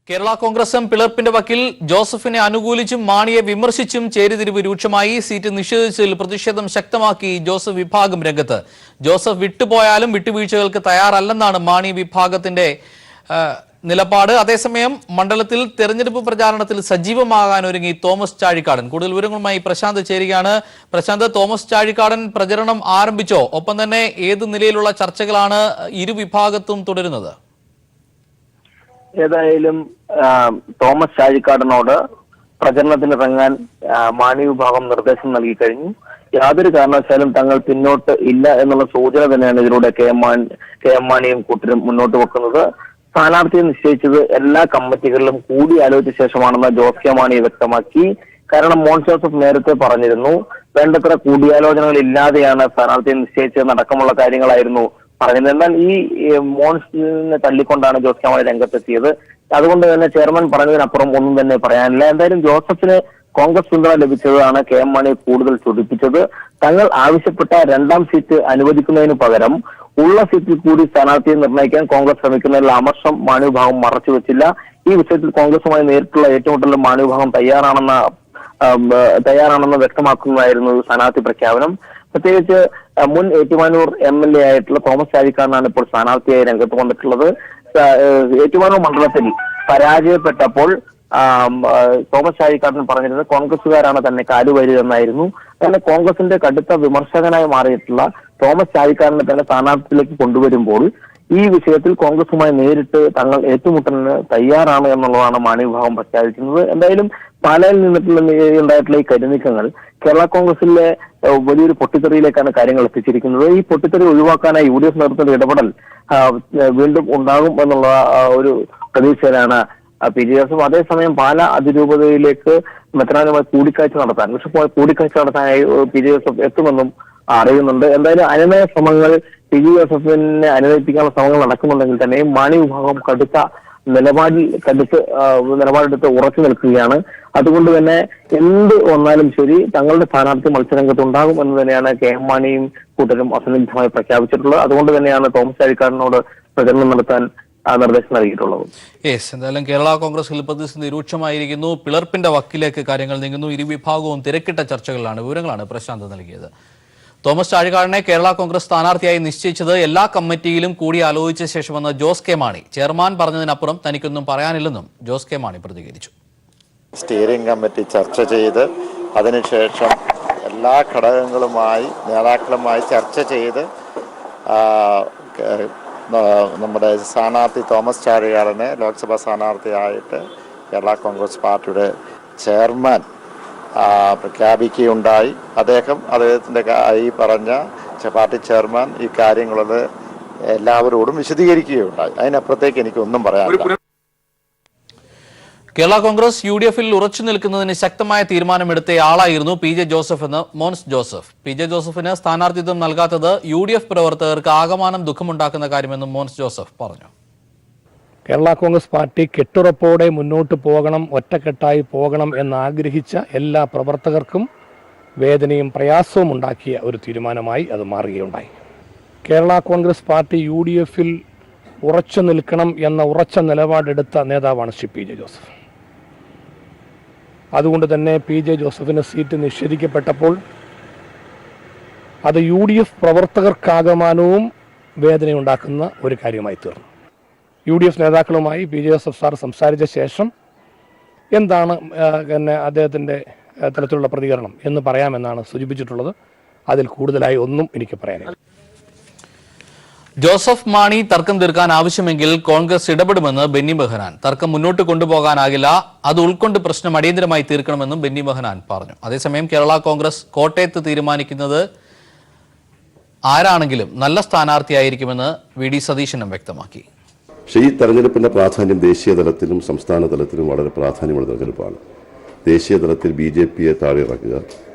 കേരള കോൺഗ്രസും പിളർപ്പിന്റെ വക്കിൽ ജോസഫിനെ അനുകൂലിച്ചും മാണിയെ വിമർശിച്ചും ചേരിതിരിവ് രൂക്ഷമായി. സീറ്റ് നിഷേധിച്ചതിൽ പ്രതിഷേധം ശക്തമാക്കി ജോസഫ് വിഭാഗം രംഗത്ത്. ജോസഫ് വിട്ടുപോയാലും വിട്ടുവീഴ്ചകൾക്ക് തയ്യാറല്ലെന്നാണ് മാണി വിഭാഗത്തിന്റെ നിലപാട്. അതേസമയം മണ്ഡലത്തിൽ തെരഞ്ഞെടുപ്പ് പ്രചാരണത്തിൽ സജീവമാകാൻ ഒരുങ്ങി തോമസ് ചാഴിക്കാടൻ. കൂടുതൽ വിവരങ്ങളുമായി പ്രശാന്ത് ചേരുകയാണ്. പ്രശാന്ത്, തോമസ് ചാഴിക്കാടൻ പ്രചരണം ആരംഭിച്ചോ? ഒപ്പം തന്നെ ഏത് നിലയിലുള്ള ചർച്ചകളാണ് ഇരുവിഭാഗത്തും തുടരുന്നത്? ഏതായാലും തോമസ് ചാഴിക്കാടനോട് പ്രചരണത്തിനിറങ്ങാൻ മാണി വിഭാഗം നിർദ്ദേശം നൽകി കഴിഞ്ഞു. യാതൊരു കാരണവശാലും തങ്ങൾ പിന്നോട്ട് ഇല്ല എന്നുള്ള സൂചന തന്നെയാണ് ഇതിലൂടെ കെ എം മാണിയും കൂട്ടരും മുന്നോട്ട് വെക്കുന്നത്. സ്ഥാനാർത്ഥിയെ നിശ്ചയിച്ചത് എല്ലാ കമ്മിറ്റികളിലും കൂടിയാലോചിച്ച ശേഷമാണെന്ന് ജോസ് കെ മാണി വ്യക്തമാക്കി. കാരണം മോൻസ് ജോസഫ് നേരത്തെ പറഞ്ഞിരുന്നു, വേണ്ടത്ര കൂടിയാലോചനകൾ ഇല്ലാതെയാണ് സ്ഥാനാർത്ഥിയെ നിശ്ചയിച്ചതെന്നടക്കമുള്ള കാര്യങ്ങളായിരുന്നു പറഞ്ഞത്. എന്നാൽ ഈ മോൻസിനെ തള്ളിക്കൊണ്ടാണ് ജോസ് കെ മാണി രംഗത്തെത്തിയത്. അതുകൊണ്ട് തന്നെ ചെയർമാൻ പറഞ്ഞതിനപ്പുറം ഒന്നും തന്നെ പറയാനില്ല. എന്തായാലും ജോസഫിന് കോൺഗ്രസ് പിന്തുണ ലഭിച്ചതാണ് കെ എം മാണിയെ കൂടുതൽ ചൊടിപ്പിച്ചത്. തങ്ങൾ ആവശ്യപ്പെട്ട രണ്ടാം സീറ്റ് അനുവദിക്കുന്നതിന് പകരം ഉള്ള സീറ്റിൽ കൂടി സ്ഥാനാർത്ഥിയെ നിർണ്ണയിക്കാൻ കോൺഗ്രസ് ശ്രമിക്കുന്നതിൽ അമർഷം മാണി വിഭാഗം മറച്ചുവെച്ചില്ല. ഈ വിഷയത്തിൽ കോൺഗ്രസുമായി നേരിട്ടുള്ള ഏറ്റുമുട്ടലിൽ മാണി വിഭാഗം തയ്യാറാണെന്ന് വ്യക്തമാക്കുന്നതായിരുന്നു സ്ഥാനാർത്ഥി പ്രഖ്യാപനം. പ്രത്യേകിച്ച് മുൻ ഏറ്റുമാനൂർ MLA ആയിട്ടുള്ള തോമസ് ചാഴിക്കാടനാണ് ഇപ്പോൾ സ്ഥാനാർത്ഥിയായി രംഗത്ത് വന്നിട്ടുള്ളത്. ഏറ്റുമാനൂർ മണ്ഡലത്തിൽ പരാജയപ്പെട്ടപ്പോൾ തോമസ് ചാഴിക്കാടൻ പറഞ്ഞിരുന്നത് കോൺഗ്രസുകാരാണ് തന്നെ കാലുവരിയതെന്നായിരുന്നു. അങ്ങനെ കോൺഗ്രസിന്റെ കടുത്ത വിമർശകനായി മാറിയിട്ടുള്ള തോമസ് ചാഴിക്കാടനെ തന്നെ സ്ഥാനാർത്ഥിയിലേക്ക് കൊണ്ടുവരുമ്പോൾ ഈ വിഷയത്തിൽ കോൺഗ്രസുമായി നേരിട്ട് തങ്ങൾ ഏറ്റുമുട്ടലിന് തയ്യാറാണ് എന്നുള്ളതാണ് മാണി വിഭാഗം പ്രഖ്യാപിക്കുന്നത്. എന്തായാലും പാലയിൽ ഉണ്ടായിട്ടുള്ള ഈ കരുനീക്കങ്ങൾ കേരള കോൺഗ്രസിലെ വലിയൊരു പൊട്ടിത്തെറിയിലേക്കാണ് കാര്യങ്ങൾ എത്തിച്ചിരിക്കുന്നത്. ഈ പൊട്ടിത്തെറി ഒഴിവാക്കാനായി UDF നേതൃത്വത്തിന്റെ ഇടപെടൽ വീണ്ടും ഉണ്ടാകും എന്നുള്ള ഒരു പ്രതീക്ഷയിലാണ് PJ ജോസഫ്. അതേസമയം പാല അതിരൂപതയിലേക്ക് മെത്രാനുമായി കൂടിക്കാഴ്ച നടത്താൻ PJ ജോസഫ് എത്തുമെന്നും അറിയുന്നുണ്ട്. എന്തായാലും അനുനയ ശ്രമങ്ങൾ PJ ജോസഫിനെ അനുനയിപ്പിക്കാനുള്ള ശ്രമങ്ങൾ നടക്കുന്നുണ്ടെങ്കിൽ തന്നെയും മാണി വിഭാഗം കടുത്ത നിലപാടെടുത്ത് ഉറച്ചു നിൽക്കുകയാണ്. അതുകൊണ്ട് തന്നെ എന്ത് വന്നാലും ശരി തങ്ങളുടെ സ്ഥാനാർത്ഥി മത്സരരംഗത്ത് ഉണ്ടാകും എന്ന് തന്നെയാണ് കെ എം മാണിയും കൂട്ടരും അസന്നിഗ്ധമായി പ്രഖ്യാപിച്ചിട്ടുള്ളത്. അതുകൊണ്ട് തന്നെയാണ് തോമസ് ചാഴിക്കാടനോട് പ്രചരണം നടത്താൻ നിർദ്ദേശം നൽകിയിട്ടുള്ളത്. എന്തായാലും കേരള കോൺഗ്രസിൽ പ്രതിസന്ധി രൂക്ഷമായിരിക്കുന്നു. പിളർപ്പിന്റെ വക്കിലേക്ക് കാര്യങ്ങൾ നീങ്ങുന്നു. ഇരുവിഭാഗവും തിരക്കിട്ട ചർച്ചകളിലാണ്. വിവരങ്ങളാണ് പ്രശാന്ത് നൽകിയത്. തോമസ് ചാഴിക്കാടനെ കേരള കോൺഗ്രസ് സ്ഥാനാർത്ഥിയായി നിശ്ചയിച്ചത് എല്ലാ കമ്മിറ്റിയിലും കൂടി ആലോചിച്ച ശേഷമെന്ന് ജോസ് കെ മാണി. ചെയർമാൻ പറഞ്ഞതിനപ്പുറം തനിക്കൊന്നും പറയാനില്ലെന്നും ജോസ് കെ മാണി പ്രതികരിച്ചു. സ്റ്റിയറിംഗ് കമ്മിറ്റി ചർച്ച ചെയ്ത് അതിനുശേഷം എല്ലാ നേതാക്കളുമായി ചർച്ച ചെയ്ത് നമ്മുടെ സ്ഥാനാർത്ഥി തോമസ് ചാഴിക്കാടനെ ലോക്സഭാ സ്ഥാനാർത്ഥിയായിട്ട് കേരള കോൺഗ്രസ് പാർട്ടിയുടെ ചെയർമാൻ പ്രഖ്യാപിക്കുകയുണ്ടായി. അദ്ദേഹത്തിൻ്റെ ഈ പറഞ്ഞ പാർട്ടി ചെയർമാൻ ഈ കാര്യങ്ങളത് എല്ലാവരോടും വിശദീകരിക്കുകയുണ്ടായി. അതിനപ്പുറത്തേക്ക് എനിക്കൊന്നും പറയാനില്ല. കേരള കോൺഗ്രസ് UDFൽ ഉറച്ചു നിൽക്കുന്നതിന് ശക്തമായ തീരുമാനമെടുത്ത ആളായിരുന്നു PJ ജോസഫ് എന്ന് മോൻസ് ജോസഫ്. PJ ജോസഫിന് സ്ഥാനാർത്ഥിത്വം നൽകാത്തത് UDF പ്രവർത്തകർക്ക് ആകമാനം ദുഃഖമുണ്ടാക്കുന്ന കാര്യമെന്നും മോൻസ് ജോസഫ് പറഞ്ഞു. കേരള കോൺഗ്രസ് പാർട്ടി കെട്ടുറപ്പോടെ മുന്നോട്ട് പോകണം, ഒറ്റക്കെട്ടായി പോകണം എന്നാഗ്രഹിച്ച എല്ലാ പ്രവർത്തകർക്കും വേദനയും പ്രയാസവും ഉണ്ടാക്കിയ ഒരു തീരുമാനമായി അത് മാറുകയുണ്ടായി. കേരള കോൺഗ്രസ് പാർട്ടി UDFൽ ഉറച്ചു നിൽക്കണം എന്ന ഉറച്ച നിലപാടെടുത്ത നേതാവാണ് ശ്രീ PJ ജോസഫ്. അതുകൊണ്ട് തന്നെ PJ ജോസഫിന് സീറ്റ് നിഷേധിക്കപ്പെട്ടപ്പോൾ അത് UDF പ്രവർത്തകർക്കാകമാനവും വേദനയുണ്ടാക്കുന്ന ഒരു കാര്യമായി തീർന്നു. UDF നേതാക്കളുമായി PJ ജോസഫ് സാർ സംസാരിച്ച ശേഷം എന്താണ് അദ്ദേഹത്തിൻ്റെ തലത്തിലുള്ള പ്രതികരണം എന്ന് പറയാമെന്നാണ് സൂചിപ്പിച്ചിട്ടുള്ളത്. അതിൽ കൂടുതലായി ഒന്നും എനിക്ക് പറയാനില്ല. ജോസഫ് മാണി തർക്കം തീർക്കാൻ ആവശ്യമെങ്കിൽ കോൺഗ്രസ് ഇടപെടുമെന്ന് ബെന്നി ബെഹനാൻ. തർക്കം മുന്നോട്ട് കൊണ്ടുപോകാനാകില്ല, അത് ഉൾക്കൊണ്ട് പ്രശ്നം അടിയന്തരമായി തീർക്കണമെന്നും ബെന്നി ബെഹനാൻ പറഞ്ഞു. അതേസമയം കേരള കോൺഗ്രസ് കോട്ടയത്ത് തീരുമാനിക്കുന്നത് ആരാണെങ്കിലും നല്ല സ്ഥാനാർത്ഥിയായിരിക്കുമെന്ന് VD സതീശനും വ്യക്തമാക്കി. പക്ഷേ ഈ തെരഞ്ഞെടുപ്പിന്റെ പ്രാധാന്യം ദേശീയ തലത്തിലും സംസ്ഥാന തലത്തിലും വളരെ പ്രാധാന്യമുള്ള തെരഞ്ഞെടുപ്പാണ്. ദേശീയ തലത്തിൽ BJPയെ താഴെ ഇറക്കുക,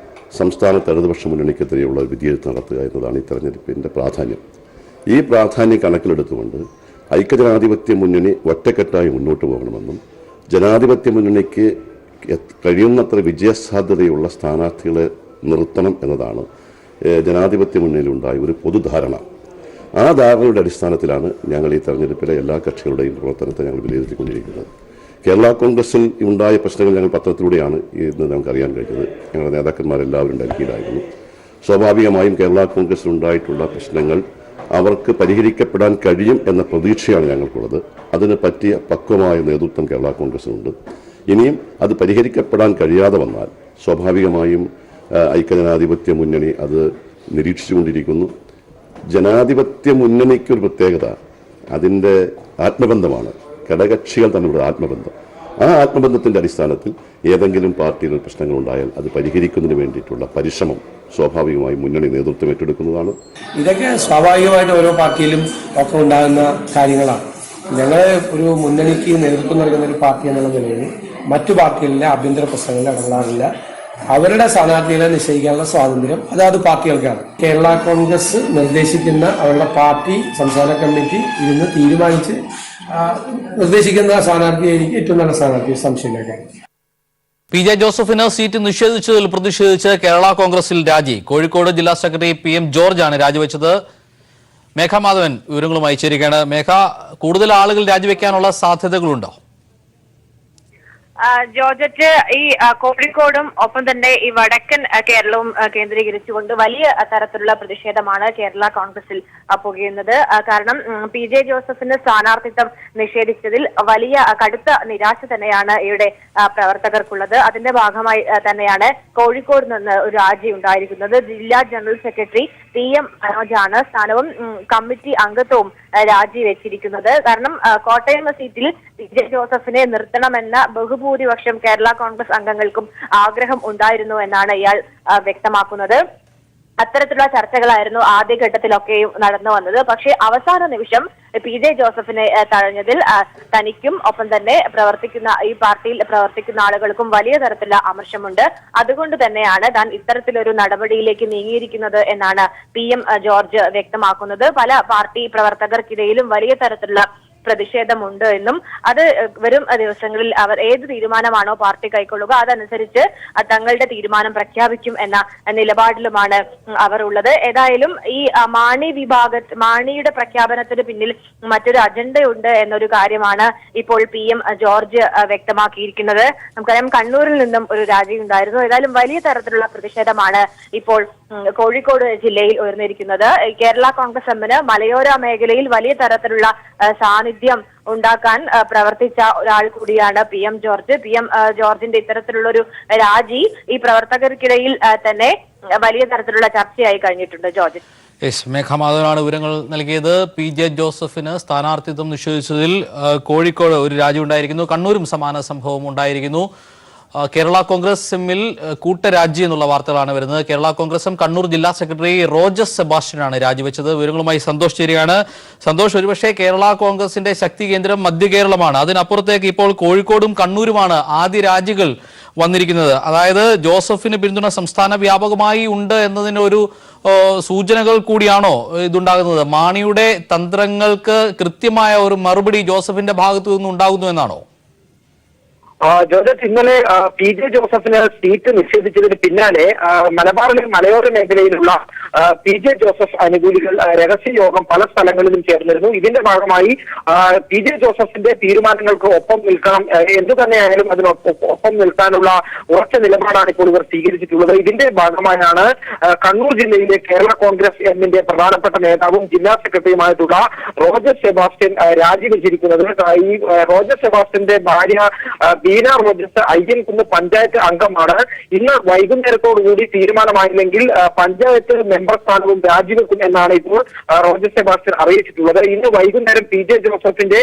സംസ്ഥാനത്ത് ഇടതുപക്ഷ മുന്നണിക്കെതിരെയുള്ള വിധിയെഴുത്ത് നടത്തുക എന്നതാണ് ഈ തെരഞ്ഞെടുപ്പിന്റെ പ്രാധാന്യം. ഈ പ്രാധാന്യം കണക്കിലെടുത്തുകൊണ്ട് ഐക്യജനാധിപത്യ മുന്നണി ഒറ്റക്കെട്ടായി മുന്നോട്ട് പോകണമെന്നും ജനാധിപത്യ മുന്നണിക്ക് കഴിയുന്നത്ര വിജയസാധ്യതയുള്ള സ്ഥാനാർത്ഥികളെ നിർത്തണം എന്നതാണ് ജനാധിപത്യ മുന്നണിയിലുണ്ടായ ഒരു പൊതുധാരണ. ആ ധാരണയുടെ അടിസ്ഥാനത്തിലാണ് ഞങ്ങൾ ഈ തെരഞ്ഞെടുപ്പിലെ എല്ലാ കക്ഷികളുടെയും പ്രവർത്തനത്തെ ഞങ്ങൾ വിലയിരുത്തിക്കൊണ്ടിരിക്കുന്നത്. കേരള കോൺഗ്രസിൽ ഉണ്ടായ പ്രശ്നങ്ങൾ ഞങ്ങൾ പത്രത്തിലൂടെയാണ് ഇന്ന് നമുക്ക് അറിയാൻ കഴിഞ്ഞത്. ഞങ്ങളുടെ നേതാക്കന്മാരെല്ലാവരും ഡൽഹിയിലായിരുന്നു. സ്വാഭാവികമായും കേരള കോൺഗ്രസിൽ ഉണ്ടായിട്ടുള്ള പ്രശ്നങ്ങൾ അവർക്ക് പരിഹരിക്കപ്പെടാൻ കഴിയും എന്ന പ്രതീക്ഷയാണ് ഞങ്ങൾക്കുള്ളത്. അതിന് പറ്റിയ പക്വമായ നേതൃത്വം കേരള കോൺഗ്രസിനുണ്ട്. ഇനിയും അത് പരിഹരിക്കപ്പെടാൻ കഴിയാതെ വന്നാൽ സ്വാഭാവികമായും ഐക്യജനാധിപത്യ മുന്നണി അത് നിരീക്ഷിച്ചുകൊണ്ടിരിക്കുന്നു. ജനാധിപത്യ മുന്നണിക്കൊരു പ്രത്യേകത അതിൻ്റെ ആത്മബന്ധമാണ്, ഘടകകക്ഷികൾ തമ്മിലുള്ള ആത്മബന്ധം. ആ ആത്മബന്ധത്തിൻ്റെ അടിസ്ഥാനത്തിൽ ഏതെങ്കിലും പാർട്ടിയിൽ പ്രശ്നങ്ങളുണ്ടായാൽ അത് പരിഹരിക്കുന്നതിന് വേണ്ടിയിട്ടുള്ള പരിശ്രമം സ്വാഭാവികമായും മുന്നണി നേതൃത്വം ഏറ്റെടുക്കുന്നതാണ്. ഇതൊക്കെ സ്വാഭാവികമായിട്ട് ഓരോ പാർട്ടിയിലും ഒക്കെ ഉണ്ടാകുന്ന കാര്യങ്ങളാണ്. ഞങ്ങൾ ഒരു മുന്നണിക്ക് നേതൃത്വം നൽകുന്ന ഒരു പാർട്ടി എന്നുള്ള നിലയിൽ മറ്റു പാർട്ടികളിലെ ആഭ്യന്തര പ്രശ്നങ്ങളിൽ ഇടപെടാറില്ല. അവരുടെ സ്ഥാനാർത്ഥികളെ നിശ്ചയിക്കാനുള്ള സ്വാതന്ത്ര്യം അത് പാർട്ടികൾക്കാണ്. കേരള കോൺഗ്രസ് നിർദ്ദേശിക്കുന്ന അവരുടെ പാർട്ടി സംസ്ഥാന കമ്മിറ്റി ഇരുന്ന് തീരുമാനിച്ച് നിർദ്ദേശിക്കുന്ന സ്ഥാനാർത്ഥിയായിരിക്കും ഏറ്റവും നല്ല സ്ഥാനാർത്ഥി, സംശയമില്ല. പി.ജെ. ജോസഫിന് സീറ്റ് നിഷേധിച്ചതിൽ പ്രതിഷേധിച്ച് കേരള കോൺഗ്രസിൽ രാജി. കോഴിക്കോട് ജില്ലാ സെക്രട്ടറി PM ജോർജാണ് രാജിവെച്ചത്. മേഘ മാധവൻ വിവരങ്ങളുമായി ചേരുകയാണ്. മേഘ, കൂടുതൽ ആളുകൾ രാജിവെക്കാനുള്ള സാധ്യതകളുണ്ടോ? ജോർജറ്റ്, ഈ കോഴിക്കോടും ഒപ്പം തന്നെ ഈ വടക്കൻ കേരളവും കേന്ദ്രീകരിച്ചുകൊണ്ട് വലിയ തരത്തിലുള്ള പ്രതിഷേധമാണ് കേരള കോൺഗ്രസിൽ പുകയുന്നത്. കാരണം പി.ജെ. ജോസഫിന് സ്ഥാനാർത്ഥിത്വം നിഷേധിച്ചതിൽ വലിയ കടുത്ത നിരാശ തന്നെയാണ് ഇവിടെ പ്രവർത്തകർക്കുള്ളത്. അതിന്റെ ഭാഗമായി തന്നെയാണ് കോഴിക്കോട് നിന്ന് ഒരു രാജി ഉണ്ടായിരിക്കുന്നത്. ജില്ലാ ജനറൽ സെക്രട്ടറി PM മനോജാണ് സ്ഥാനവും കമ്മിറ്റി അംഗത്വവും രാജിവെച്ചിരിക്കുന്നത്. കാരണം കോട്ടയം സീറ്റിൽ പി.ജെ. ജോസഫിനെ നിർത്തണമെന്ന ബഹുഭൂരിപക്ഷം കേരള കോൺഗ്രസ് അംഗങ്ങൾക്കും ആഗ്രഹം ഉണ്ടായിരുന്നു എന്നാണ് ഇയാൾ വ്യക്തമാക്കുന്നത്. അത്തരത്തിലുള്ള ചർച്ചകളായിരുന്നു ആദ്യഘട്ടത്തിലൊക്കെയും നടന്നു വന്നത്. പക്ഷേ അവസാന നിമിഷം പി.ജെ. ജോസഫിനെ തഴഞ്ഞതിൽ തനിക്കും ഒപ്പം തന്നെ ഈ പാർട്ടിയിൽ പ്രവർത്തിക്കുന്ന ആളുകൾക്കും വലിയ തരത്തിലുള്ള അമർഷമുണ്ട്. അതുകൊണ്ട് തന്നെയാണ് താൻ ഇത്തരത്തിലൊരു നടപടിയിലേക്ക് നീങ്ങിയിരിക്കുന്നത് എന്നാണ് PM ജോർജ് വ്യക്തമാക്കുന്നത്. പല പാർട്ടി പ്രവർത്തകർക്കിടയിലും വലിയ തരത്തിലുള്ള പ്രതിഷേധമുണ്ട് എന്നും അത് വരും ദിവസങ്ങളിൽ അവർ ഏത് തീരുമാനമാണോ പാർട്ടി കൈക്കൊള്ളുക അതനുസരിച്ച് തങ്ങളുടെ പ്രഖ്യാപിക്കും എന്ന നിലപാടിലുമാണ് അവർ ഉള്ളത്. ഏതായാലും ഈ മാണിയുടെ പ്രഖ്യാപനത്തിന് പിന്നിൽ മറ്റൊരു അജണ്ടയുണ്ട് എന്നൊരു കാര്യമാണ് ഇപ്പോൾ PM ജോർജ് വ്യക്തമാക്കിയിരിക്കുന്നത്. നമുക്കറിയാം കണ്ണൂരിൽ നിന്നും ഒരു രാജി ഉണ്ടായിരുന്നു. ഏതായാലും വലിയ തരത്തിലുള്ള പ്രതിഷേധമാണ് ഇപ്പോൾ കോഴിക്കോട് ജില്ലയിൽ ഉയർന്നിരിക്കുന്നത്. കേരള കോൺഗ്രസ് എമ്മിന് മലയോര മേഖലയിൽ വലിയ തരത്തിലുള്ള സാന്നിധ്യം ഉണ്ടാക്കാൻ പ്രവർത്തിച്ച ഒരാൾ കൂടിയാണ് PM ജോർജ്. PM ജോർജിന്റെ ഇത്തരത്തിലുള്ളൊരു രാജി ഈ പ്രവർത്തകർക്കിടയിൽ തന്നെ വലിയ തരത്തിലുള്ള ചർച്ചയായി കഴിഞ്ഞിട്ടുണ്ട്. ജോർജ് മേഘ മാധവനാണ് വിവരങ്ങൾ നൽകിയത്. പി.ജെ. ജോസഫിന് സ്ഥാനാർത്ഥിത്വം നിഷേധിച്ചതിൽ കോഴിക്കോട് ഒരു രാജി ഉണ്ടായിരിക്കുന്നു. കണ്ണൂരും സമാന സംഭവം ഉണ്ടായിരിക്കുന്നു. കേരള കോൺഗ്രസ് എമ്മിൽ കൂട്ടരാജി എന്നുള്ള വാർത്തകളാണ് വരുന്നത്. കേരള കോൺഗ്രസ് എം കണ്ണൂർ ജില്ലാ സെക്രട്ടറി റോജസ് സെബാസ്റ്റ്യനാണ് രാജിവെച്ചത്. വിവരങ്ങളുമായി സന്തോഷ് ചേരുകയാണ്. സന്തോഷ്, ഒരുപക്ഷെ കേരള കോൺഗ്രസിന്റെ ശക്തി കേന്ദ്രം മധ്യ കേരളമാണ്. അതിനപ്പുറത്തേക്ക് ഇപ്പോൾ കോഴിക്കോടും കണ്ണൂരുമാണ് ആദ്യ രാജികൾ വന്നിരിക്കുന്നത്. അതായത് ജോസഫിന് പിന്തുണ സംസ്ഥാന വ്യാപകമായി ഉണ്ട് എന്നതിന് ഒരു സൂചനകൾ കൂടിയാണോ ഇതുണ്ടാകുന്നത്? മാണിയുടെ തന്ത്രങ്ങൾക്ക് കൃത്യമായ ഒരു മറുപടി ജോസഫിന്റെ ഭാഗത്തു നിന്ന് ഉണ്ടാകുന്നു എന്നാണോ? ജോർജറ്റ്, ഇന്നലെ പി.ജെ. ജോസഫിന് സീറ്റ് നിഷേധിച്ചതിന് പിന്നാലെ മലബാറിലെ മലയോര മേഖലയിലുള്ള പി.ജെ. ജോസഫ് അനുകൂലികൾ രഹസ്യയോഗം പല സ്ഥലങ്ങളിലും ചേർന്നിരുന്നു. ഇതിന്റെ ഭാഗമായി പി.ജെ. ജോസഫിന്റെ തീരുമാനങ്ങൾക്ക് ഒപ്പം നിൽക്കണം, എന്തു തന്നെയായാലും അതിനൊപ്പം നിൽക്കാനുള്ള ഉറച്ച നിലപാടാണ് ഇപ്പോൾ ഇവർ സ്വീകരിച്ചിട്ടുള്ളത്. ഇതിന്റെ ഭാഗമായാണ് കണ്ണൂർ ജില്ലയിലെ കേരള കോൺഗ്രസ് എമ്മിന്റെ പ്രധാനപ്പെട്ട നേതാവും ജില്ലാ സെക്രട്ടറിയുമായിട്ടുള്ള റോജസ് സെബാസ്റ്റ്യൻ രാജിവെച്ചിരിക്കുന്നത്. ഈ റോജസ് സെബാസ്റ്റ്യന്റെ ഭാര്യ ബീന റോജസ് അയ്യൻകുന്ന് പഞ്ചായത്ത് അംഗമാണ്. ഇന്ന് വൈകുന്നേരത്തോടുകൂടി തീരുമാനമായില്ലെങ്കിൽ പഞ്ചായത്ത് മെമ്പർ സ്ഥാനവും രാജിവെക്കും എന്നാണ് ഇപ്പോൾ റോജസ് സെബാസ്റ്റ്യൻ അറിയിച്ചിട്ടുള്ളത്. ഇന്ന് വൈകുന്നേരം പി.ജെ. ജോസഫിന്റെ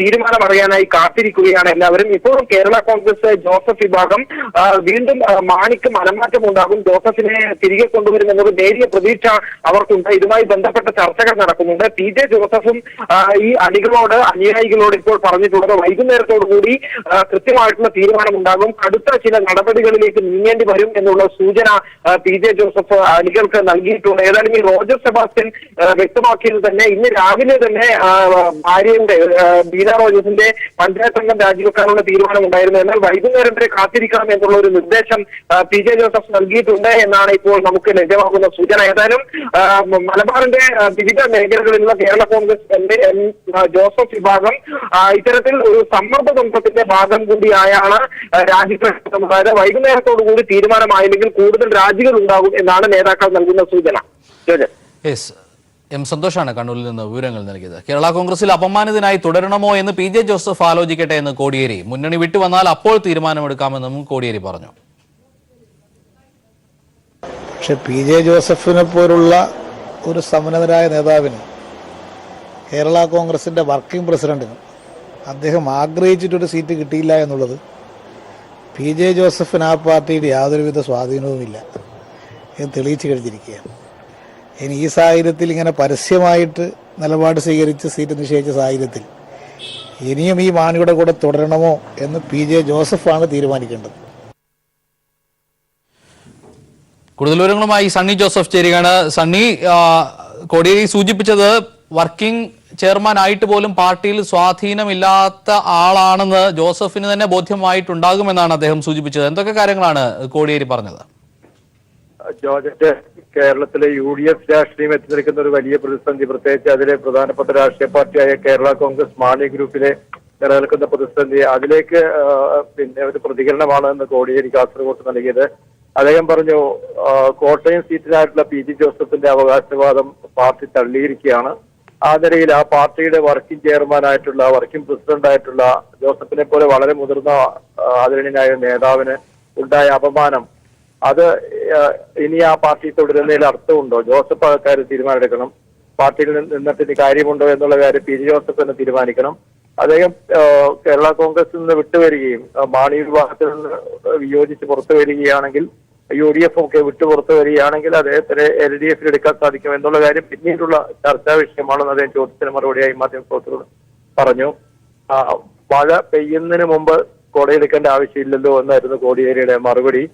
തീരുമാനം അറിയാനായി കാത്തിരിക്കുകയാണ് എല്ലാവരും. ഇപ്പോഴും കേരള കോൺഗ്രസ് ജോസഫ് വിഭാഗം വീണ്ടും മാണിക്ക് മനംമാറ്റം ഉണ്ടാകും, ജോസഫിനെ തിരികെ കൊണ്ടുവരുമെന്നത് നേരിയ പ്രതീക്ഷ അവർക്കുണ്ട്. ഇതുമായി ബന്ധപ്പെട്ട ചർച്ചകൾ നടക്കുന്നുണ്ട്. പി.ജെ. ജോസഫും ഈ അനുയായികളോട് ഇപ്പോൾ പറഞ്ഞിട്ടുള്ളത് വൈകുന്നേരത്തോടുകൂടി കൃത്യമായി ശക്തമായിട്ടുള്ള തീരുമാനമുണ്ടാകും. കടുത്ത ചില നടപടികളിലേക്ക് നീങ്ങേണ്ടി വരും എന്നുള്ള സൂചന PJ ജോസഫ് അണികൾക്ക് നൽകിയിട്ടുണ്ട്. ഏതായാലും ഈ റോജർ സെബാസ്റ്റ്യൻ വ്യക്തമാക്കിയത് തന്നെ ഇന്ന് രാവിലെ തന്നെ ഭാര്യയുടെ ബീന റോജേഴ്സിന്റെ പഞ്ചായത്ത് അംഗം രാജിവെക്കാനുള്ള തീരുമാനമുണ്ടായിരുന്നു. എന്നാൽ വൈകുന്നേരം വരെ കാത്തിരിക്കണം എന്നുള്ള ഒരു നിർദ്ദേശം PJ ജോസഫ് നൽകിയിട്ടുണ്ട് എന്നാണ് ഇപ്പോൾ നമുക്ക് ലഭ്യമാകുന്ന സൂചന. ഏതായാലും മലബാറിന്റെ വിവിധ മേഖലകളിലുള്ള കേരള കോൺഗ്രസ് ജോസഫ് വിഭാഗം ഇത്തരത്തിൽ ഒരു സമ്മർദ്ദ തന്ത്രത്തിന്റെ ഭാഗം കൂടിയായാണ് രാജിവെക്കുന്നത്. അതായത് വൈകുന്നേരത്തോടുകൂടി തീരുമാനമായില്ലെങ്കിൽ കൂടുതൽ രാജികൾ ഉണ്ടാകും എന്നാണ് നേതാക്കൾ നൽകുന്ന സൂചന. എം സന്തോഷാണ് കണ്ണൂരിൽ നിന്ന് വിവരങ്ങൾ നൽകിയത്. കേരള കോൺഗ്രസിൽ അപമാനിതനായി തുടരണമോ എന്ന് PJ ജോസഫ് ആലോചിക്കട്ടെ എന്ന് കോടിയേരി. മുന്നണി വിട്ടുവന്നാൽ അപ്പോൾ തീരുമാനമെടുക്കാമെന്നും കോടിയേരി പറഞ്ഞു. പക്ഷെ PJ ജോസഫിനെ പോലുള്ള ഒരു സമന്നതരായ നേതാവിന്, കേരള കോൺഗ്രസിന്റെ വർക്കിംഗ് പ്രസിഡന്റിന് അദ്ദേഹം ആഗ്രഹിച്ചിട്ടൊരു സീറ്റ് കിട്ടിയില്ല എന്നുള്ളത് PJ ജോസഫിന് ആ പാർട്ടിയുടെ യാതൊരുവിധ സ്വാധീനവുമില്ല എന്ന് തെളിയിച്ചു കഴിഞ്ഞിരിക്കുകയാണ്. ഇനി ഈ സാഹചര്യത്തിൽ ഇങ്ങനെ പരസ്യമായിട്ട് നിലപാട് സ്വീകരിച്ച് സീറ്റ് നിഷേധിച്ച സാഹചര്യത്തിൽ ഇനിയും ഈ മാണിയുടെ കൂടെ തുടരണമോ എന്ന് PJ ജോസഫാണ് തീരുമാനിക്കേണ്ടത്. കൂടുതൽ വിവരങ്ങളുമായി സണ്ണി ജോസഫ് ചേരുകയാണ്. സണ്ണി, കോടിയേരി സൂചിപ്പിച്ചത് വർക്കിംഗ് ചെയർമാൻ ആയിട്ട് പോലും പാർട്ടിയിൽ സ്വാധീനമില്ലാത്ത ആളാണെന്ന് ജോസഫിന് തന്നെ ബോധ്യമായിട്ടുണ്ടാകുമെന്നാണ് അദ്ദേഹം സൂചിപ്പിച്ചത്. എന്തൊക്കെ കാര്യങ്ങളാണ് കോടിയേരി പറഞ്ഞത്? ജോർജറ്റ്, കേരളത്തിലെ UDF രാഷ്ട്രീയം എത്തി നിൽക്കുന്ന ഒരു വലിയ പ്രതിസന്ധി, പ്രത്യേകിച്ച് അതിലെ പ്രധാനപ്പെട്ട രാഷ്ട്രീയ പാർട്ടിയായ കേരള കോൺഗ്രസ് മാണി ഗ്രൂപ്പിലെ നിലനിൽക്കുന്ന പ്രതിസന്ധി, അതിലേക്ക് ഒരു പ്രതികരണമാണ് എന്ന് കോടിയേരി കാസർഗോഡ് നൽകിയത്. അദ്ദേഹം പറഞ്ഞു, കോട്ടയം സീറ്റിനായിട്ടുള്ള PJ ജോസഫിന്റെ അവകാശവാദം പാർട്ടി തള്ളിയിരിക്കുകയാണ്. ആ നിലയിൽ ആ പാർട്ടിയുടെ വർക്കിംഗ് ചെയർമാനായിട്ടുള്ള വർക്കിംഗ് പ്രസിഡന്റായിട്ടുള്ള ജോസഫിനെ പോലെ വളരെ മുതിർന്ന ആദരണീയനായ നേതാവിന് ഉണ്ടായ അപമാനം, അത് ഇനി ആ പാർട്ടി തുടരുന്നതിൽ അർത്ഥമുണ്ടോ? ജോസഫ് ആൾക്കാർ തീരുമാനമെടുക്കണം. പാർട്ടിയിൽ നിന്നിട്ട് ഇനി കാര്യമുണ്ടോ എന്നുള്ള കാര്യം PJ ജോസഫ് തന്നെ തീരുമാനിക്കണം. അദ്ദേഹം കേരള കോൺഗ്രസിൽ നിന്ന് വിട്ടുവരികയും മാണി വിഭാഗത്തിൽ നിന്ന് വിയോജിച്ച് പുറത്തു വരികയാണെങ്കിൽ, UDF ഒക്കെ വിട്ടു പുറത്തു വരികയാണെങ്കിൽ അദ്ദേഹത്തിന് LDF എടുക്കാൻ സാധിക്കും എന്നുള്ള കാര്യം പിന്നീടുള്ള ചർച്ചാ വിഷയമാണെന്ന് അദ്ദേഹം ചോദ്യത്തിന് മറുപടിയായി മാധ്യമപ്രവർത്തകരോട് പറഞ്ഞു. മഴ പെയ്യുന്നതിന് മുമ്പ് കൊടയെടുക്കേണ്ട ആവശ്യമില്ലല്ലോ എന്നായിരുന്നു കോടിയേരിയുടെ മറുപടി.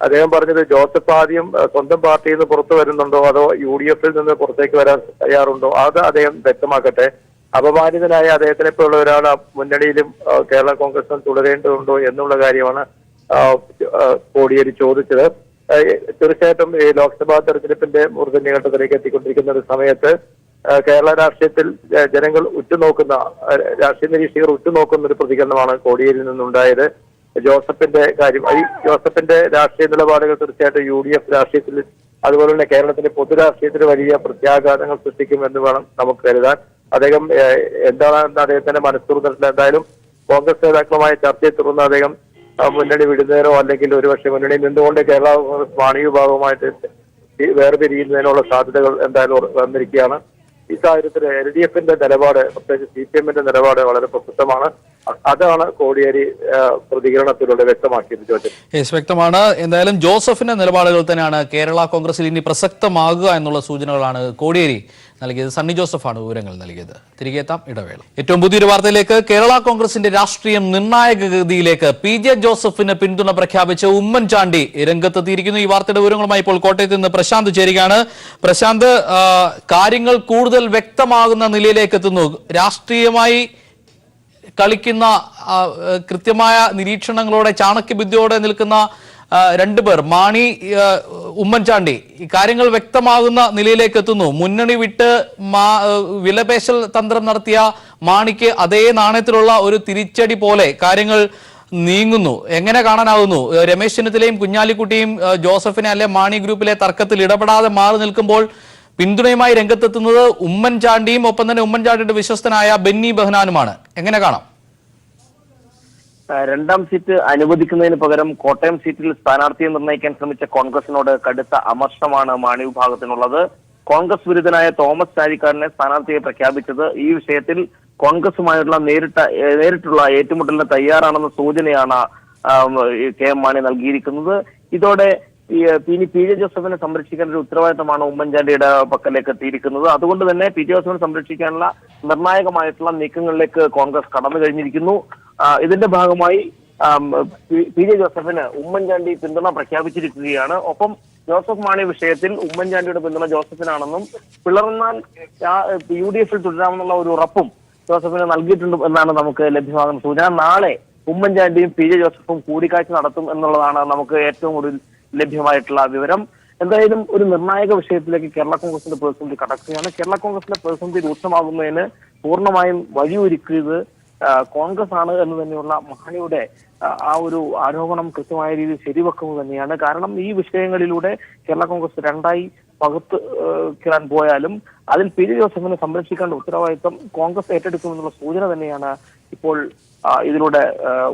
അദ്ദേഹം പറഞ്ഞത്, ജോസഫ് ആദ്യം സ്വന്തം പാർട്ടിയിൽ നിന്ന് പുറത്തു വരുന്നുണ്ടോ അതോ UDFിൽ നിന്ന് പുറത്തേക്ക് വരാൻ തയ്യാറുണ്ടോ, അത് അദ്ദേഹം വ്യക്തമാക്കട്ടെ. അപമാനിതനായ അദ്ദേഹത്തിനെ പോലുള്ള ഒരാൾ മുന്നണിയിലും കേരള കോൺഗ്രസിലും തുടരേണ്ടതുണ്ടോ എന്നുള്ള കാര്യമാണ് കോടിയേരി ചോദിച്ചത്. തീർച്ചയായിട്ടും ഈ ലോക്സഭാ തെരഞ്ഞെടുപ്പിന്റെ മൂർധന്യഘട്ടത്തിലേക്ക് എത്തിക്കൊണ്ടിരിക്കുന്ന ഒരു സമയത്ത് കേരള രാഷ്ട്രീയത്തിൽ ജനങ്ങൾ ഉറ്റുനോക്കുന്ന, രാഷ്ട്രീയ നിരീക്ഷകർ ഉറ്റുനോക്കുന്ന ഒരു പ്രതികരണമാണ് കോടിയേരിയിൽ നിന്നുണ്ടായത്. ജോസഫിന്റെ കാര്യം, ഈ ജോസഫിന്റെ രാഷ്ട്രീയ നിലപാടുകൾ തീർച്ചയായിട്ടും UDF രാഷ്ട്രീയത്തിൽ അതുപോലെ തന്നെ കേരളത്തിന്റെ പൊതുരാഷ്ട്രീയത്തിൽ വലിയ പ്രത്യാഘാതങ്ങൾ സൃഷ്ടിക്കുമെന്ന് വേണം നമുക്ക് കരുതാൻ. അദ്ദേഹം എന്താണെന്ന് അദ്ദേഹത്തിന്റെ മനസ്സുറന്നിട്ടില്ല. എന്തായാലും കോൺഗ്രസ് നേതാക്കളുമായി ചർച്ചയെ തുടർന്ന് അദ്ദേഹം മുന്നണി വിടുന്നതിനോ അല്ലെങ്കിൽ ഒരുപക്ഷെ മുന്നണിയിൽ നിന്നുകൊണ്ട് കേരള കോൺഗ്രസ് മാണി വിഭാഗവുമായിട്ട് വേർപിരിയുന്നതിനുള്ള സാധ്യതകൾ എന്തായാലും വന്നിരിക്കുകയാണ്. ഈ സാഹചര്യത്തിൽ LDFന്റെ നിലപാട്, പ്രത്യേകിച്ച് CPMന്റെ നിലപാട് വളരെ പ്രസിദ്ധമാണ്. അതാണ് കോടിയേരി പ്രതികരണത്തിലൂടെ വ്യക്തമാക്കിയത്. വ്യക്തമാണ്. എന്തായാലും ജോസഫിന്റെ നിലപാടുകൾ തന്നെയാണ് കേരള കോൺഗ്രസിൽ ഇനി പ്രസക്തമാകുക എന്നുള്ള സൂചനകളാണ് കോടിയേരി നൽകിയത്. സണ്ണി ജോസഫാണ് വിവരങ്ങൾ നൽകിയത്. തിരികെ എത്താം, ഇടവേള. ഏറ്റവും പുതിയൊരു വാർത്തയിലേക്ക്. കേരള കോൺഗ്രസിന്റെ രാഷ്ട്രീയം നിർണായക ഗതിയിലേക്ക്. PJ ജോസഫിന് പിന്തുണ പ്രഖ്യാപിച്ച് ഉമ്മൻചാണ്ടി രംഗത്തെത്തിയിരിക്കുന്നു. ഈ വാർത്തയുടെ വിവരങ്ങളുമായി ഇപ്പോൾ കോട്ടയത്ത് നിന്ന് പ്രശാന്ത് ചേരുകയാണ്. പ്രശാന്ത്, കാര്യങ്ങൾ കൂടുതൽ വ്യക്തമാകുന്ന നിലയിലേക്ക് എത്തുന്നു. രാഷ്ട്രീയമായി കളിക്കുന്ന കൃത്യമായ നിരീക്ഷണങ്ങളോടെ ചാണക്യബുദ്ധിയോടെ നിൽക്കുന്ന രണ്ടുപേർ, മാണി, ഉമ്മൻചാണ്ടി, ഈ കാര്യങ്ങൾ വ്യക്തമാകുന്ന നിലയിലേക്ക് എത്തുന്നു. മുന്നണി വിട്ട് വിലപേശൽ തന്ത്രം നടത്തിയ മാണിക്ക് അതേ നാണയത്തിലുള്ള ഒരു തിരിച്ചടി പോലെ കാര്യങ്ങൾ നീങ്ങുന്നു. എങ്ങനെ കാണാനാകുന്നു? രമേശ് ചെന്നിത്തലയും കുഞ്ഞാലിക്കുട്ടിയും ജോസഫിനെ അല്ലെ മാണി ഗ്രൂപ്പിലെ തർക്കത്തിൽ ഇടപെടാതെ മാറി നിൽക്കുമ്പോൾ പിന്തുണയുമായി രംഗത്തെത്തുന്നത് ഉമ്മൻചാണ്ടിയും ഒപ്പം തന്നെ ഉമ്മൻചാണ്ടിയുടെ വിശ്വസ്തനായ ബെന്നി ബെഹനാനുമാണ്. എങ്ങനെ കാണാം? രണ്ടാം സീറ്റ് അനുവദിക്കുന്നതിന് പകരം കോട്ടയം സീറ്റിൽ സ്ഥാനാർത്ഥിയെ നിർണ്ണയിക്കാൻ ശ്രമിച്ച കോൺഗ്രസിനോട് കടുത്ത അമർഷമാണ് മാണി വിഭാഗത്തിനുള്ളത്. കോൺഗ്രസ് വിരുദ്ധനായ തോമസ് ചാഴിക്കാടനെ സ്ഥാനാർത്ഥിയെ പ്രഖ്യാപിച്ചത് ഈ വിഷയത്തിൽ കോൺഗ്രസുമായുള്ള നേരിട്ടുള്ള ഏറ്റുമുട്ടലിന് തയ്യാറാണെന്ന സൂചനയാണ് KM മാണി നൽകിയിരിക്കുന്നത്. ഇതോടെ ഇനി PJ ജോസഫിനെ സംരക്ഷിക്കേണ്ട ഒരു ഉത്തരവാദിത്തമാണ് ഉമ്മൻചാണ്ടിയുടെ പക്കലേക്ക് എത്തിയിരിക്കുന്നത്. അതുകൊണ്ട് തന്നെ PJ ജോസഫിനെ സംരക്ഷിക്കാനുള്ള നിർണായകമായിട്ടുള്ള നീക്കങ്ങളിലേക്ക് കോൺഗ്രസ് കടന്നു കഴിഞ്ഞിരിക്കുന്നു. ഇതിന്റെ ഭാഗമായി പി ജെ ജോസഫിന് ഉമ്മൻചാണ്ടി പിന്തുണ പ്രഖ്യാപിച്ചിരിക്കുകയാണ്. ഒപ്പം ജോസഫ് മാണി വിഷയത്തിൽ ഉമ്മൻചാണ്ടിയുടെ പിന്തുണ ജോസഫിനാണെന്നും പിളർന്നാൽ UDF തുടരാമെന്നുള്ള ഒരു ഉറപ്പും ജോസഫിന് നൽകിയിട്ടുണ്ട് എന്നാണ് നമുക്ക് ലഭ്യമാകുന്ന സൂചന. നാളെ ഉമ്മൻചാണ്ടിയും പി ജെ ജോസഫും കൂടിക്കാഴ്ച നടത്തും എന്നുള്ളതാണ് നമുക്ക് ഏറ്റവും കൂടുതൽ ലഭ്യമായിട്ടുള്ള വിവരം. എന്തായാലും ഒരു നിർണായക വിഷയത്തിലേക്ക് കേരള കോൺഗ്രസിന്റെ പ്രതിസന്ധി കടക്കുകയാണ്. കേരള കോൺഗ്രസിന്റെ പ്രതിസന്ധി രൂക്ഷമാകുന്നതിന് പൂർണ്ണമായും വഴിയൊരുക്കിയത് കോൺഗ്രസ് ആണ് എന്ന് തന്നെയുള്ള മാണിയുടെ ആ ഒരു ആരോപണം കൃത്യമായ രീതിയിൽ ശരിവെക്കുന്നത് തന്നെയാണ്. കാരണം ഈ വിഷയങ്ങളിലൂടെ കേരള കോൺഗ്രസ് രണ്ടായി പകുത്ത് പോയാലും അതിൽ പി ജെ ജോസഫിനെ സംരക്ഷിക്കേണ്ട ഉത്തരവാദിത്വം കോൺഗ്രസ് ഏറ്റെടുക്കുമെന്നുള്ള സൂചന തന്നെയാണ് ഇപ്പോൾ ഇതിലൂടെ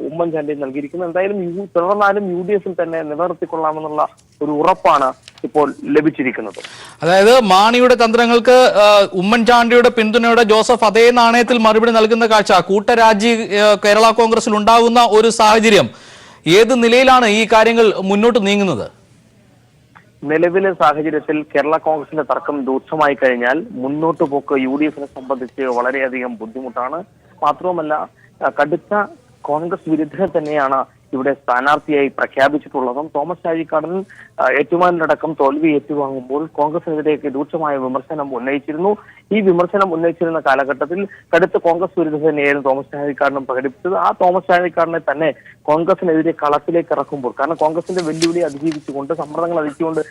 ഉമ്മൻചാണ്ടി നൽകിയിരിക്കുന്നത്. എന്തായാലും തുടർന്നാലും UDF തന്നെ നിലനിർത്തിക്കൊള്ളാമെന്നുള്ള ഒരു ഉറപ്പാണ് ഇപ്പോൾ ലഭിച്ചിരിക്കുന്നത്. അതായത് മാണിയുടെ തന്ത്രങ്ങൾക്ക് ഉമ്മൻചാണ്ടിയുടെ പിന്തുണയോടെ ജോസഫ് അതേ നാണയത്തിൽ മറുപടി നൽകുന്ന കാഴ്ച കൂട്ടരാജി കേരള കോൺഗ്രസിൽ ഉണ്ടാകുന്ന ഒരു സാഹചര്യം ഏത് നിലയിലാണ് ഈ കാര്യങ്ങൾ മുന്നോട്ട് നീങ്ങുന്നത്? നിലവിലെ സാഹചര്യത്തിൽ കേരള കോൺഗ്രസിന്റെ തർക്കം രൂക്ഷമായി കഴിഞ്ഞാൽ മുന്നോട്ട് പോക്ക് UDF സംബന്ധിച്ച് വളരെയധികം ബുദ്ധിമുട്ടാണ്. മാത്രവുമല്ല കടുത്ത കോൺഗ്രസ് വിരുദ്ധരെ തന്നെയാണ് ഇവിടെ സ്ഥാനാർത്ഥിയായി പ്രഖ്യാപിച്ചിട്ടുള്ളതും. തോമസ് ചാഴിക്കാടൻ ഏറ്റുമാനൂരടക്കം തോൽവി ഏറ്റുവാങ്ങുമ്പോൾ കോൺഗ്രസിനെതിരെ രൂക്ഷമായ വിമർശനം ഉന്നയിച്ചിരുന്നു. ഈ വിമർശനം ഉന്നയിച്ചിരുന്ന കാലഘട്ടത്തിൽ കടുത്ത കോൺഗ്രസ് വിരുദ്ധ തന്നെയായിരുന്നു തോമസ് ചാഴിക്കാടനും പ്രകടിപ്പിച്ചത്. ആ തോമസ് ചാഴിക്കാടനെ തന്നെ കോൺഗ്രസിനെതിരെ കളത്തിലേക്ക് ഇറക്കുമ്പോൾ, കാരണം കോൺഗ്രസിന്റെ വെല്ലുവിളി അതിജീവിച്ചുകൊണ്ട് സമ്മർദ്ദങ്ങൾ അതിജീവിച്ചുകൊണ്ട്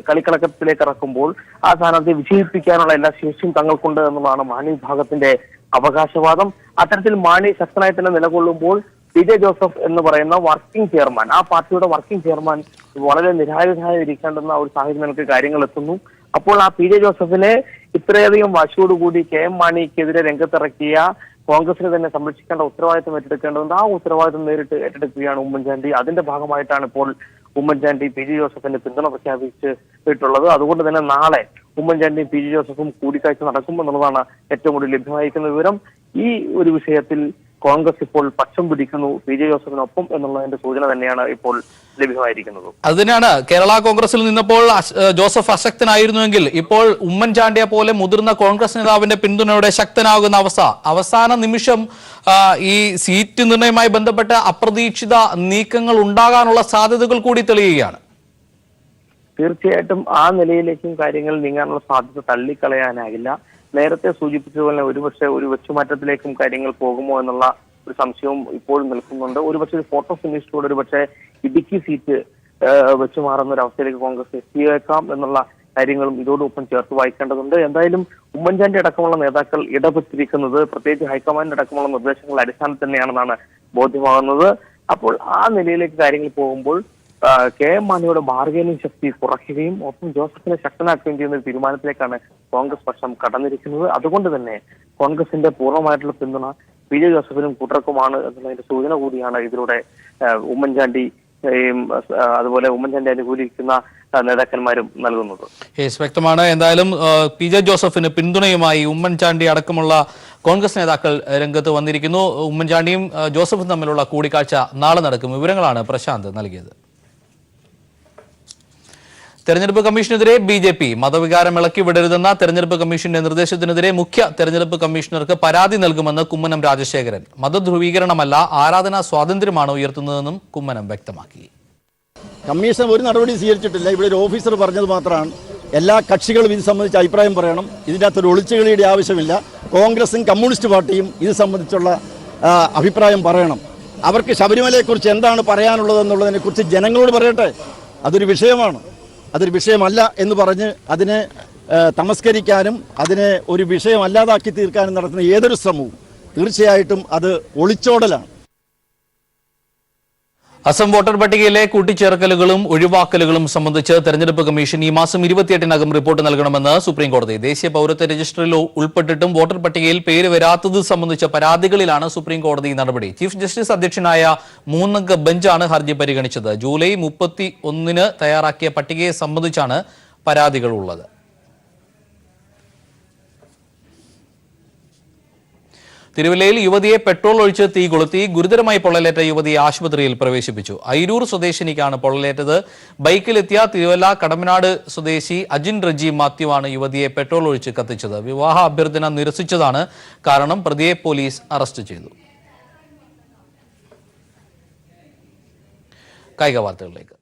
കളിക്കളക്കത്തിലേക്ക് ഇറക്കുമ്പോൾ ആ സ്ഥാനാർത്ഥിയെ വിജയിപ്പിക്കാനുള്ള എല്ലാ ശേഷിയും തങ്ങൾക്കുണ്ട് എന്നുള്ളതാണ് മാണി വിഭാഗത്തിന്റെ അവകാശവാദം. അത്തരത്തിൽ മാണി ശക്തനായി തന്നെ നിലകൊള്ളുമ്പോൾ പി ജെ ജോസഫ് എന്ന് പറയുന്ന വർക്കിംഗ് ചെയർമാൻ, ആ പാർട്ടിയുടെ വർക്കിംഗ് ചെയർമാൻ വളരെ നിരായുധനായിരിക്കേണ്ടുന്ന ഒരു സാഹചര്യത്തിലേക്ക് കാര്യങ്ങൾ എത്തുന്നു. അപ്പോൾ ആ പി ജെ ജോസഫിനെ ഇത്രയധികം വാശിയോടുകൂടി KM മാണിക്കെതിരെ രംഗത്തിറക്കിയ കോൺഗ്രസിനെ തന്നെ സംരക്ഷിക്കേണ്ട ഉത്തരവാദിത്വം ഏറ്റെടുക്കേണ്ടതുണ്ട്. ആ ഉത്തരവാദിത്വം നേരിട്ട് ഏറ്റെടുക്കുകയാണ് ഉമ്മൻചാണ്ടി. അതിന്റെ ഭാഗമായിട്ടാണ് ഇപ്പോൾ ഉമ്മൻചാണ്ടി പി ജെ ജോസഫിന്റെ പിന്തുണ പ്രഖ്യാപിച്ചിട്ടുള്ളത്. അതുകൊണ്ട് തന്നെ നാളെ ഉമ്മൻചാണ്ടിയും പി ജെ ജോസഫും കൂടിക്കാഴ്ച നടക്കും എന്നുള്ളതാണ് ഏറ്റവും കൂടുതൽ ലഭ്യമായിരിക്കുന്ന വിവരം. ഈ ഒരു വിഷയത്തിൽ കോൺഗ്രസ് ഇപ്പോൾ പക്ഷം പിടിക്കുന്നു പി ജെ ജോസഫിനൊപ്പം എന്നുള്ളതിന്റെ സൂചന തന്നെയാണ് ഇപ്പോൾ ലഭ്യമായിരിക്കുന്നത്. അതിനാണ് കേരള കോൺഗ്രസിൽ നിന്നപ്പോൾ ജോസഫ് അശക്തനായിരുന്നുവെങ്കിൽ ഇപ്പോൾ ഉമ്മൻചാണ്ടിയെ പോലെ മുതിർന്ന കോൺഗ്രസ് നേതാവിന്റെ പിന്തുണയോടെ ശക്തനാകുന്ന അവസാന നിമിഷം ഈ സീറ്റ് നിർണയവുമായി ബന്ധപ്പെട്ട അപ്രതീക്ഷിത നീക്കങ്ങൾ ഉണ്ടാകാനുള്ള സാധ്യതകൾ കൂടി തെളിയുകയാണ്. തീർച്ചയായിട്ടും ആ നിലയിലേക്കും കാര്യങ്ങൾ നീങ്ങാനുള്ള സാധ്യത തള്ളിക്കളയാനാകില്ല. നേരത്തെ സൂചിപ്പിച്ചതുപോലെ ഒരു വെച്ചുമാറ്റത്തിലേക്കും കാര്യങ്ങൾ പോകുമോ എന്നുള്ള ഒരു സംശയവും ഇപ്പോഴും നിൽക്കുന്നുണ്ട്. ഒരുപക്ഷെ ഫോട്ടോ ഫിനിഷിലൂടെ ഒരുപക്ഷെ ഇടുക്കി സീറ്റ് വെച്ചുമാറുന്ന ഒരു അവസ്ഥയിലേക്ക് കോൺഗ്രസ് എത്തിയേക്കാം എന്നുള്ള കാര്യങ്ങളും ഇതോടൊപ്പം ചേർത്ത് വായിക്കേണ്ടതുണ്ട്. എന്തായാലും ഉമ്മൻചാണ്ടി അടക്കമുള്ള നേതാക്കൾ ഇടപെട്ടിരിക്കുന്നത് പ്രത്യേകിച്ച് ഹൈക്കമാൻഡ് അടക്കമുള്ള നിർദ്ദേശങ്ങളുടെ അടിസ്ഥാനത്തിൽ തന്നെയാണെന്നാണ് ബോധ്യമാകുന്നത്. അപ്പോൾ ആ നിലയിലേക്ക് കാര്യങ്ങൾ പോകുമ്പോൾ KM മാണിയുടെ ബാർഗൈനിങ് ശക്തി കുറയ്ക്കുകയും ഒപ്പം ജോസഫിനെ ശക്തനാക്കുകയും ചെയ്യുന്ന ഒരു തീരുമാനത്തിലേക്കാണ് കോൺഗ്രസ് പക്ഷം കടന്നിരിക്കുന്നത്. അതുകൊണ്ട് തന്നെ കോൺഗ്രസിന്റെ പൂർണ്ണമായിട്ടുള്ള പിന്തുണ പി ജെ ജോസഫിനും കൂട്ടർക്കുമാണ് എന്നുള്ളതിന്റെ സൂചന കൂടിയാണ് ഇതിലൂടെ ഉമ്മൻചാണ്ടി അതുപോലെ ഉമ്മൻചാണ്ടി അനുകൂലിക്കുന്ന നേതാക്കന്മാരും നൽകുന്നത്. വ്യക്തമാണ്. എന്തായാലും പി ജെ ജോസഫിന് പിന്തുണയുമായി ഉമ്മൻചാണ്ടി അടക്കമുള്ള കോൺഗ്രസ് നേതാക്കൾ രംഗത്ത് വന്നിരിക്കുന്നു. ഉമ്മൻചാണ്ടിയും ജോസഫും തമ്മിലുള്ള കൂടിക്കാഴ്ച നാളെ നടക്കും. വിവരങ്ങളാണ് പ്രശാന്ത് നൽകിയത്. തെരഞ്ഞെടുപ്പ് കമ്മീഷനെതിരെ BJP മതവികാരം ഇളക്കി വിടരുതെന്ന തെരഞ്ഞെടുപ്പ് കമ്മീഷന്റെ നിർദ്ദേശത്തിനെതിരെ മുഖ്യ തെരഞ്ഞെടുപ്പ് കമ്മീഷണർക്ക് പരാതി നൽകുമെന്ന് കുമ്മനം രാജശേഖരൻ. മതധ്രുവീകരണമല്ല, ആരാധനാ സ്വാതന്ത്ര്യമാണ് ഉയർത്തുന്നതെന്നും കുമ്മനം വ്യക്തമാക്കി. കമ്മീഷൻ ഒരു നടപടി സ്വീകരിച്ചിട്ടില്ല. ഇവിടെ ഒരു ഓഫീസർ പറഞ്ഞത് മാത്രമാണ്. എല്ലാ കക്ഷികളും ഇത് സംബന്ധിച്ച് അഭിപ്രായം പറയണം. ഇതിൻ്റെ അകത്തൊരു ഒളിച്ചുകളിയുടെ ആവശ്യമില്ല. കോൺഗ്രസും കമ്മ്യൂണിസ്റ്റ് പാർട്ടിയും ഇത് സംബന്ധിച്ചുള്ള അഭിപ്രായം പറയണം. അവർക്ക് ശബരിമലയെക്കുറിച്ച് എന്താണ് പറയാനുള്ളതെന്നുള്ളതിനെക്കുറിച്ച് ജനങ്ങളോട് പറയട്ടെ. അതൊരു വിഷയമാണ്. അതൊരു വിഷയമല്ല എന്ന് പറഞ്ഞ് അതിനെ തമസ്കരിക്കാനും അതിനെ ഒരു വിഷയമല്ലാതാക്കി തീർക്കാനും നടത്തുന്ന ഏതൊരു ശ്രമവും തീർച്ചയായിട്ടും അത് ഒളിച്ചോടലാണ്. അസം വോട്ടർ പട്ടികയിലെ കൂട്ടിച്ചേർക്കലുകളും ഒഴിവാക്കലുകളും സംബന്ധിച്ച് തെരഞ്ഞെടുപ്പ് കമ്മീഷൻ ഈ മാസം 28-നകം റിപ്പോർട്ട് നൽകണമെന്ന് സുപ്രീംകോടതി. ദേശീയ പൌരത്വ രജിസ്റ്ററിൽ ഉൾപ്പെട്ടിട്ടും വോട്ടർ പട്ടികയിൽ പേര് വരാത്തത് സംബന്ധിച്ച പരാതികളിലാണ് സുപ്രീംകോടതി നടപടി. ചീഫ് ജസ്റ്റിസ് അധ്യക്ഷനായ 3-അംഗ ബെഞ്ചാണ് ഹർജി പരിഗണിച്ചത്. ജൂലൈ 31-ന് തയ്യാറാക്കിയ പട്ടികയെ സംബന്ധിച്ചാണ് പരാതികളുള്ളത്. തിരുവല്ലയിൽ യുവതിയെ പെട്രോൾ ഒഴിച്ച് തീ കൊളുത്തി ഗുരുതരമായി പൊള്ളലേറ്റ യുവതിയെ ആശുപത്രിയിൽ പ്രവേശിപ്പിച്ചു. അയിരൂർ സ്വദേശിനിക്കാണ് പൊള്ളലേറ്റത്. ബൈക്കിലെത്തിയ തിരുവല്ല കടമനാട് സ്വദേശി അജിൻ റജി മാത്യുവാണ് യുവതിയെ പെട്രോൾ ഒഴിച്ച് കത്തിച്ചത്. വിവാഹ അഭ്യർത്ഥന നിരസിച്ചതാണ് കാരണം. പ്രതിയെ പോലീസ് അറസ്റ്റ് ചെയ്തു. കായിക വാർത്തകളിലേക്ക്.